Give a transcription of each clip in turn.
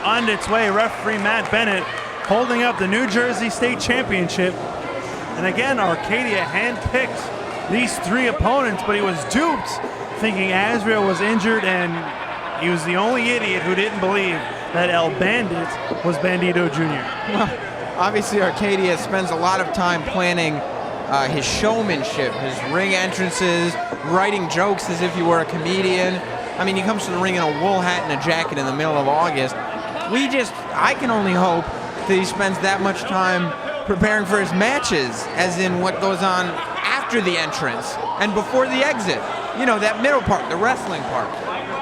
on its way. Referee Matt Bennett holding up the New Jersey State Championship. And again, Archadia handpicked these 3 opponents, but he was duped, thinking Azrieal was injured, and he was the only idiot who didn't believe that El Bandit was Bandido Jr. Well, obviously Archadia spends a lot of time planning his showmanship, his ring entrances, writing jokes as if he were a comedian. I mean, he comes to the ring in a wool hat and a jacket in the middle of August. I can only hope that he spends that much time preparing for his matches, as in what goes on after the entrance and before the exit. You know, that middle part, the wrestling part.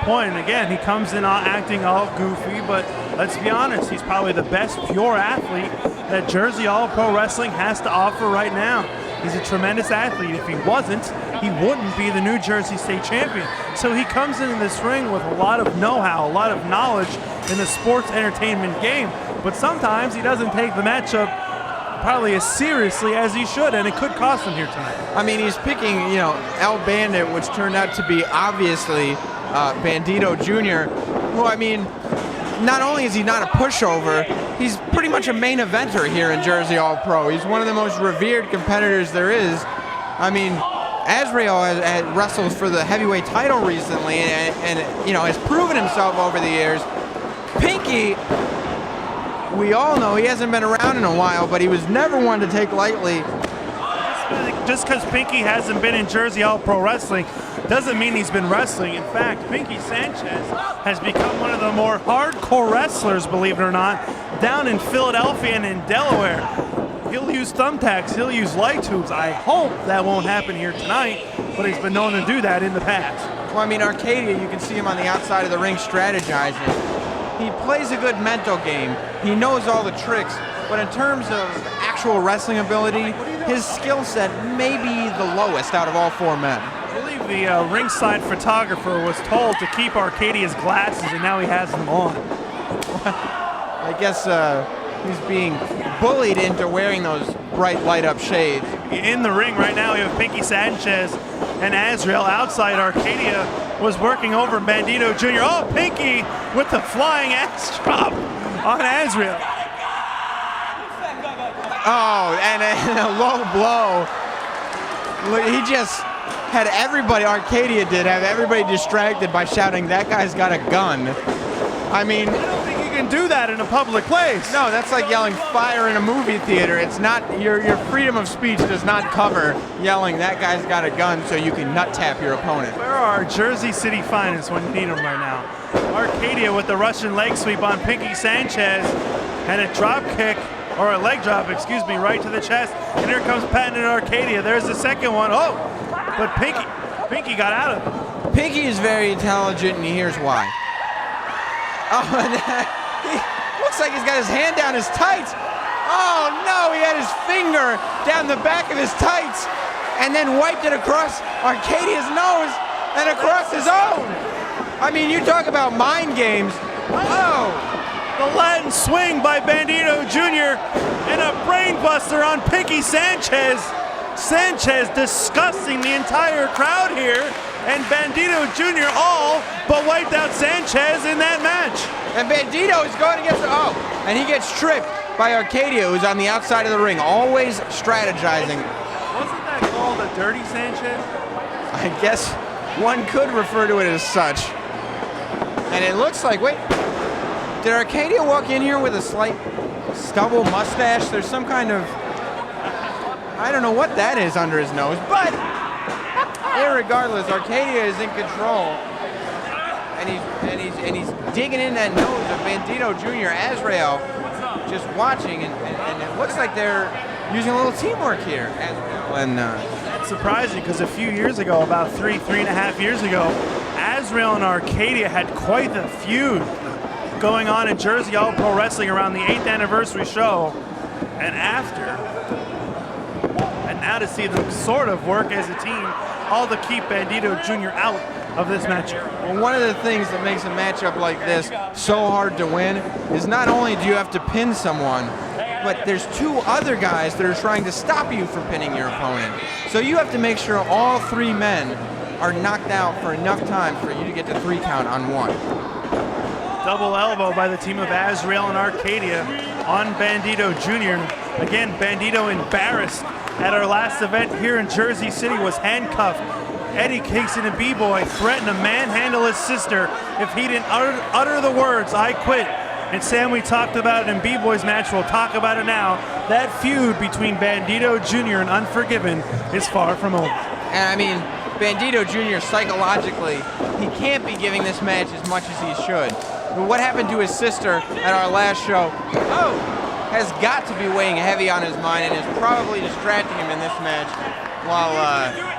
Point, and again, he comes in acting all goofy, but let's be honest, he's probably the best pure athlete that Jersey All Pro Wrestling has to offer right now. He's a tremendous athlete. If he wasn't, he wouldn't be the New Jersey State Champion. So he comes into this ring with a lot of know-how, a lot of knowledge in the sports entertainment game, but sometimes he doesn't take the matchup probably as seriously as he should, and it could cost him here tonight. I mean, he's picking, El Bandit, which turned out to be obviously Bandido Jr., who, I mean, not only is he not a pushover, he's pretty much a main eventer here in Jersey All Pro. He's one of the most revered competitors there is. I mean, Azrieal has wrestled for the heavyweight title recently and has proven himself over the years. Pinkie, we all know he hasn't been around in a while, but he was never one to take lightly. Just because Pinkie hasn't been in Jersey All Pro Wrestling doesn't mean he's been wrestling. In fact, Pinkie Sanchez has become one of the more hardcore wrestlers, believe it or not, down in Philadelphia and in Delaware. He'll use thumbtacks, he'll use light tubes. I hope that won't happen here tonight, but he's been known to do that in the past. Well, I mean, Archadia, you can see him on the outside of the ring strategizing. He plays a good mental game. He knows all the tricks, but in terms of actual wrestling ability, his skill set may be the lowest out of all 4 men. I believe the ringside photographer was told to keep Arcadia's glasses, and now he has them on. I guess he's being bullied into wearing those bright light-up shades. In the ring right now, we have Pinkie Sanchez and Azrieal. Outside, Archadia was working over Bandido Jr. Oh, Pinkie with the flying ass drop on Azrieal. Oh, and a low blow. He just had everybody, Archadia did, have everybody distracted by shouting, "That guy's got a gun." I mean, I don't think you can do that in a public place. No, that's like yelling fire in a movie theater. It's not, your freedom of speech does not cover yelling, "That guy's got a gun," so you can nut tap your opponent. Where are our Jersey City finest when you need them right now? Archadia with the Russian leg sweep on Pinkie Sanchez and a drop kick, or a leg drop, excuse me, right to the chest. And here comes Patton and Archadia. There's the second one. Oh, but Pinkie got out of it. Pinkie is very intelligent, and here's why. Oh, and he looks like he's got his hand down his tights. Oh no, he had his finger down the back of his tights and then wiped it across Arcadia's nose and across his own. I mean, you talk about mind games. Oh. The Latin swing by Bandido Jr. and a brainbuster on Pinkie Sanchez. Sanchez disgusting the entire crowd here, and Bandido Jr. all but wiped out Sanchez in that match. And Bandido is going against and he gets tripped by Archadia, who's on the outside of the ring, always strategizing. Wasn't that called a dirty Sanchez? I guess one could refer to it as such. And it looks like, wait, did Archadia walk in here with a slight stubble mustache? There's some kind of, I don't know what that is under his nose, but irregardless, Archadia is in control, and he's digging in that nose of Bandido Jr. Azrieal, just watching, and it looks like they're using a little teamwork here. Azrieal and that's surprising, because a few years ago, about three and a half years ago, Azrieal and Archadia had quite the feud going on in Jersey All Pro Wrestling around the 8th anniversary show and after. And now to see them sort of work as a team, all to keep Bandido Jr. out of this matchup. Well, one of the things that makes a matchup like this so hard to win is not only do you have to pin someone, but there's 2 other guys that are trying to stop you from pinning your opponent. So you have to make sure all 3 men are knocked out for enough time for you to get the 3 count on one. Double elbow by the team of Azrieal and Archadia on Bandido Jr. Again, Bandido embarrassed at our last event here in Jersey City, was handcuffed. Eddie Kingston and B-Boy threatened to manhandle his sister if he didn't utter the words, "I quit." And Sam, we talked about it in B-Boy's match, we'll talk about it now. That feud between Bandido Jr. and Unforgiven is far from over. And I mean, Bandido Jr. psychologically, he can't be giving this match as much as he should. But what happened to his sister at our last show, has got to be weighing heavy on his mind and is probably distracting him in this match. While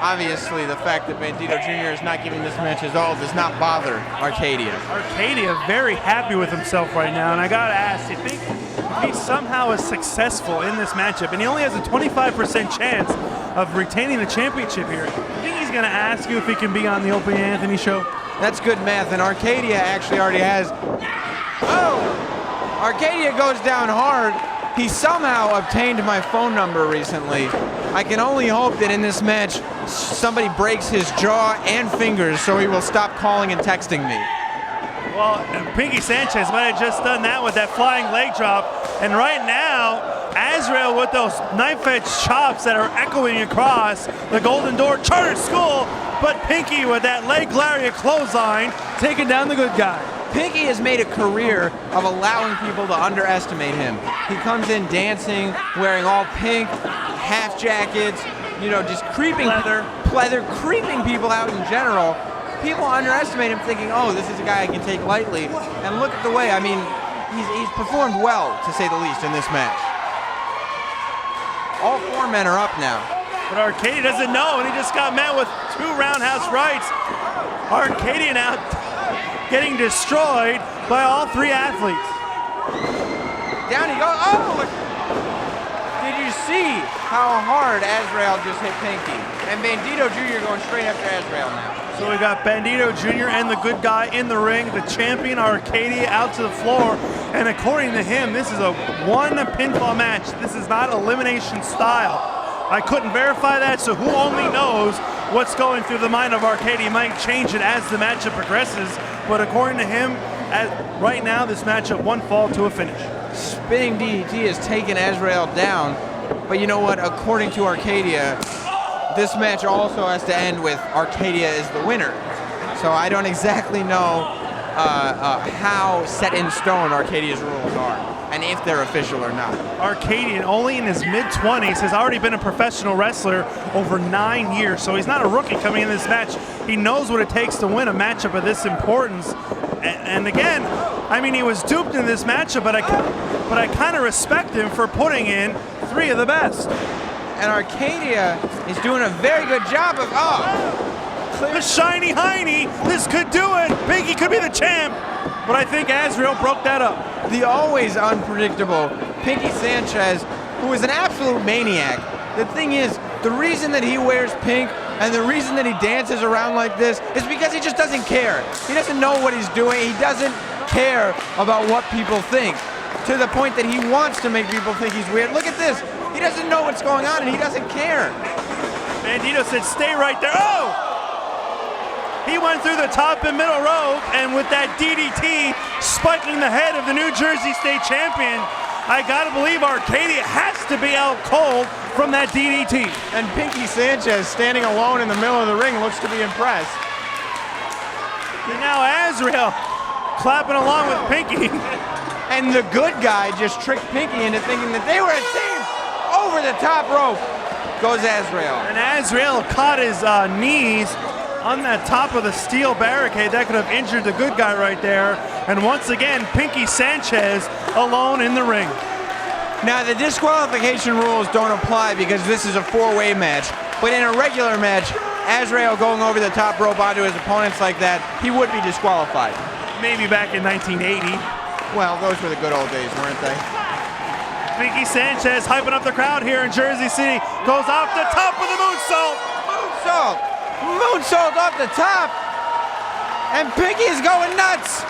obviously the fact that Bandido Jr. is not giving this match his all does not bother Archadia. Archadia very happy with himself right now, and I gotta ask, do you think if he somehow is successful in this matchup, and he only has a 25% chance of retaining the championship here, do you think he's gonna ask you if he can be on the Opie and Anthony show? That's good math, and Archadia actually already has. Archadia goes down hard. He somehow obtained my phone number recently. I can only hope that in this match, somebody breaks his jaw and fingers so he will stop calling and texting me. Well, Pinkie Sanchez might have just done that with that flying leg drop. And right now, Azrieal with those knife-edge chops that are echoing across the Golden Door Charter School, but Pinkie with that leg lariat clothesline taking down the good guy. Pinkie has made a career of allowing people to underestimate him. He comes in dancing, wearing all pink, half jackets, you know, just creeping pleather, creeping people out in general. People underestimate him thinking, oh, this is a guy I can take lightly. And look at the way, I mean, he's performed well, to say the least, in this match. All four men are up now. But Archadia doesn't know, and he just got met with 2 roundhouse rights. Archadia now getting destroyed by all 3 athletes. Down he goes. Oh, look. Did you see how hard Azrieal just hit Pinkie? And Bandido Jr. going straight after Azrieal now. So we got Bandido Jr. and the good guy in the ring, the champion Archadia out to the floor. And according to him, this is a 1 pinfall match. This is not elimination style. I couldn't verify that, so who only knows what's going through the mind of Archadia. He might change it as the matchup progresses, but according to him, right now, this matchup 1 fall to a finish. Spinning DDT has taken Azrieal down, but you know what? According to Archadia, this match also has to end with Archadia is the winner. So I don't exactly know how set in stone Arcadia's rules are, and if they're official or not. Archadia, only in his mid-20s, has already been a professional wrestler over 9 years, so he's not a rookie coming in this match. He knows what it takes to win a matchup of this importance. And again, I mean, he was duped in this matchup, but I kind of respect him for putting in 3 of the best. And Archadia is doing a very good job of, the shiny hiney, this could do it. Pinkie could be the champ, but I think Azrieal broke that up. The always unpredictable Pinkie Sanchez, who is an absolute maniac. The thing is, the reason that he wears pink and the reason that he dances around like this is because he just doesn't care. He doesn't know what he's doing. He doesn't care about what people think, to the point that he wants to make people think he's weird. Look at this. He doesn't know what's going on and he doesn't care. Bandido said, stay right there. Oh! He went through the top and middle rope, and with that DDT spiking the head of the New Jersey State champion, I gotta believe Archadia has to be out cold from that DDT. And Pinkie Sanchez, standing alone in the middle of the ring, looks to be impressed. And now Azrieal clapping along with Pinkie. And the good guy just tricked Pinkie into thinking that they were a team. Over the top rope goes Azrieal. And Azrieal caught his knees on that top of the steel barricade. That could have injured the good guy right there. And once again, Pinkie Sanchez alone in the ring. Now, the disqualification rules don't apply because this is a 4-way match. But in a regular match, Azrieal going over the top rope onto his opponents like that, he would be disqualified. Maybe back in 1980. Well, those were the good old days, weren't they? Pinkie Sanchez hyping up the crowd here in Jersey City. Goes off the top with a moonsault. Moonsault. Moonsault off the top. And Pinkie is going nuts.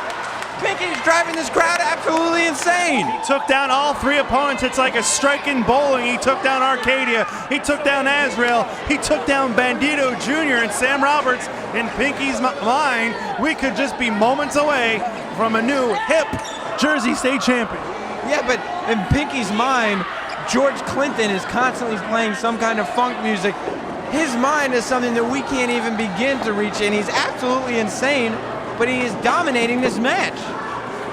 Pinkie is driving this crowd absolutely insane. He took down all 3 opponents. It's like a strike in bowling. He took down Archadia. He took down Azrieal. He took down Bandido Jr. and Sam Roberts. In Pinkie's mind, we could just be moments away from a new hip Jersey State champion. Yeah, but in Pinkie's mind, George Clinton is constantly playing some kind of funk music. His mind is something that we can't even begin to reach, and he's absolutely insane, but he is dominating this match.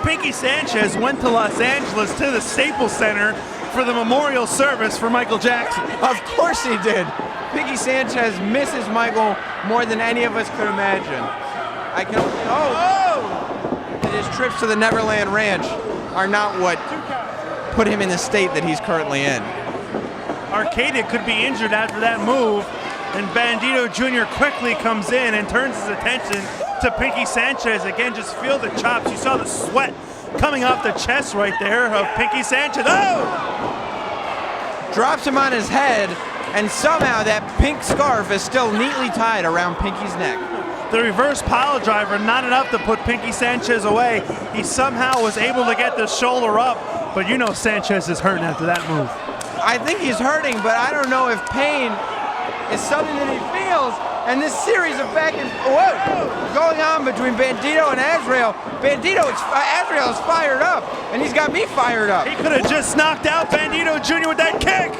Pinkie Sanchez went to Los Angeles to the Staples Center for the memorial service for Michael Jackson. Of course he did. Pinkie Sanchez misses Michael more than any of us could imagine. I can and his trips to the Neverland Ranch are not what put him in the state that he's currently in. Archadia could be injured after that move, and Bandido Jr. quickly comes in and turns his attention to Pinkie Sanchez. Again, just feel the chops. You saw the sweat coming off the chest right there of Pinkie Sanchez. Oh! Drops him on his head, and somehow that pink scarf is still neatly tied around Pinkie's neck. The reverse pile driver, not enough to put Pinkie Sanchez away. He somehow was able to get the shoulder up, but you know Sanchez is hurting after that move. I think he's hurting, but I don't know if pain is something that he feels. And this series of back and going on between Bandido and Azrieal. Azrieal is fired up, and he's got me fired up. He could have just knocked out Bandido Jr. with that kick.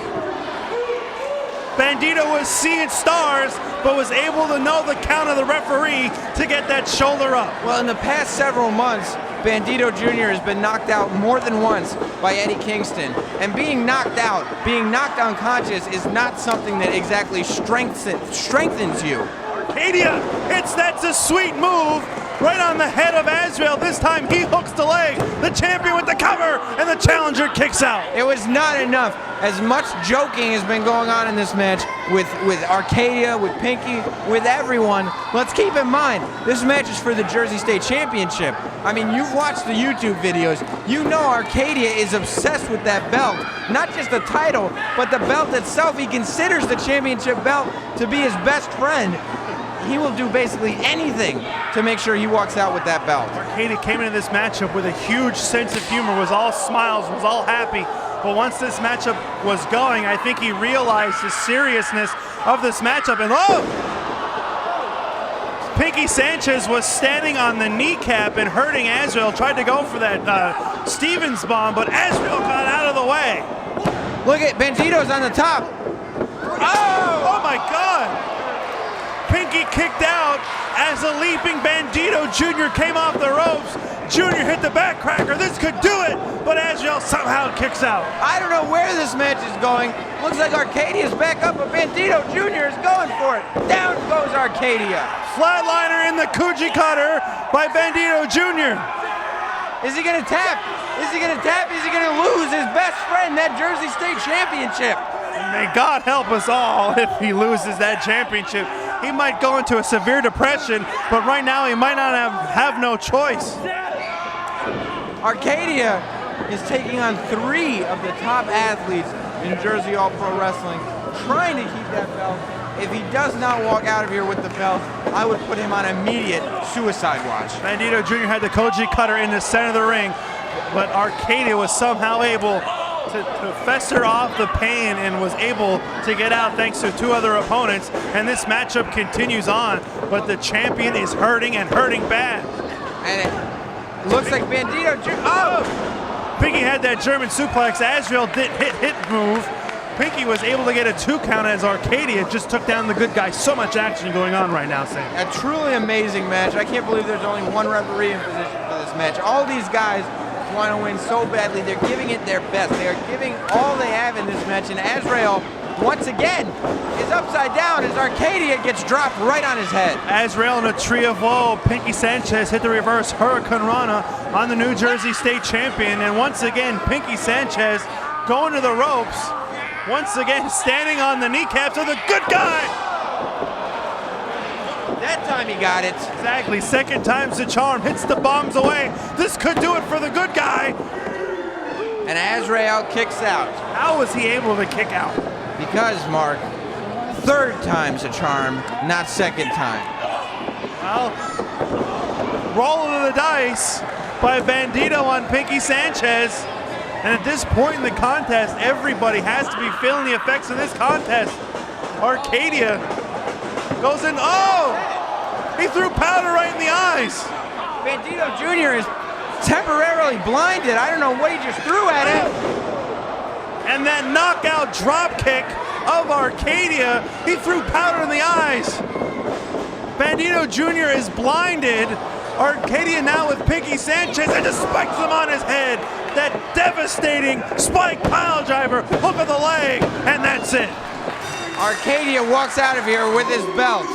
Bandido was seeing stars, but was able to know the count of the referee to get that shoulder up. Well, in the past several months, Bandido Jr. has been knocked out more than once by Eddie Kingston. And being knocked out, being knocked unconscious is not something that exactly strengthens you. Archadia hits, that's a sweet move. Right on the head of Azrieal. This time he hooks the leg. The champion with the cover, and the challenger kicks out. It was not enough. As much joking has been going on in this match with Archadia, with Pinkie, with everyone. Let's keep in mind, this match is for the Jersey State Championship. I mean, you've watched the YouTube videos. You know Archadia is obsessed with that belt. Not just the title, but the belt itself. He considers the championship belt to be his best friend. He will do basically anything to make sure he walks out with that belt. Archadia came into this matchup with a huge sense of humor, was all smiles, was all happy. But once this matchup was going, I think he realized the seriousness of this matchup. And Pinkie Sanchez was standing on the kneecap and hurting Azrieal. Tried to go for that Stevens bomb, but Azrieal got out of the way. Look at Bandido's on the top. Oh my God! Pinkie kicked out as a leaping Bandido Jr. came off the ropes. Jr. hit the backcracker. This could do it, but Azrieal somehow kicks out. I don't know where this match is going. Looks like Arcadia's back up, but Bandido Jr. is going for it. Down goes Archadia. Flatliner in the Kuji cutter by Bandido Jr. Is he going to tap? Is he going to tap? Is he going to lose his best friend, that Jersey State Championship? May God help us all if he loses that championship. He might go into a severe depression, but right now he might not have no choice. Archadia is taking on 3 of the top athletes in Jersey All Pro Wrestling, trying to keep that belt. If he does not walk out of here with the belt, I would put him on immediate suicide watch. Bandido Jr. had the Koji cutter in the center of the ring, but Archadia was somehow able to fester off the pain and was able to get out thanks to 2 other opponents. And this matchup continues on, but the champion is hurting and hurting bad. And it looks like Bandido Jr. Oh! Pinkie had that German suplex. Azrieal did hit move. Pinkie was able to get a 2 count as Archadia just took down the good guy. So much action going on right now, Sam. A truly amazing match. I can't believe there's only 1 referee in position for this match. All these guys want to win so badly. They're giving it their best. They are giving all they have in this match. And Azrieal, once again, is upside down as Archadia gets dropped right on his head. Azrieal in a tree of woe. Pinkie Sanchez hit the reverse Hurricane Rana on the New Jersey State champion. And once again, Pinkie Sanchez going to the ropes. Once again, standing on the kneecaps of the good guy. That time he got it. Exactly, 2nd time's the charm. Hits the bombs away. This could do it for the good guy. And Azrieal kicks out. How was he able to kick out? Because, Mark, 3rd time's a charm, not 2nd time. Well, roll of the dice by Bandido on Pinkie Sanchez. And at this point in the contest, everybody has to be feeling the effects of this contest. Archadia goes in. Oh! He threw powder right in the eyes. Bandido Jr. is temporarily blinded. I don't know what he just threw at him. And that knockout drop kick of Archadia, he threw powder in the eyes. Bandido Jr. is blinded. Archadia now with Pinkie Sanchez and just spikes him on his head. That devastating spike pile driver, hook of the leg, and that's it. Archadia walks out of here with his belt.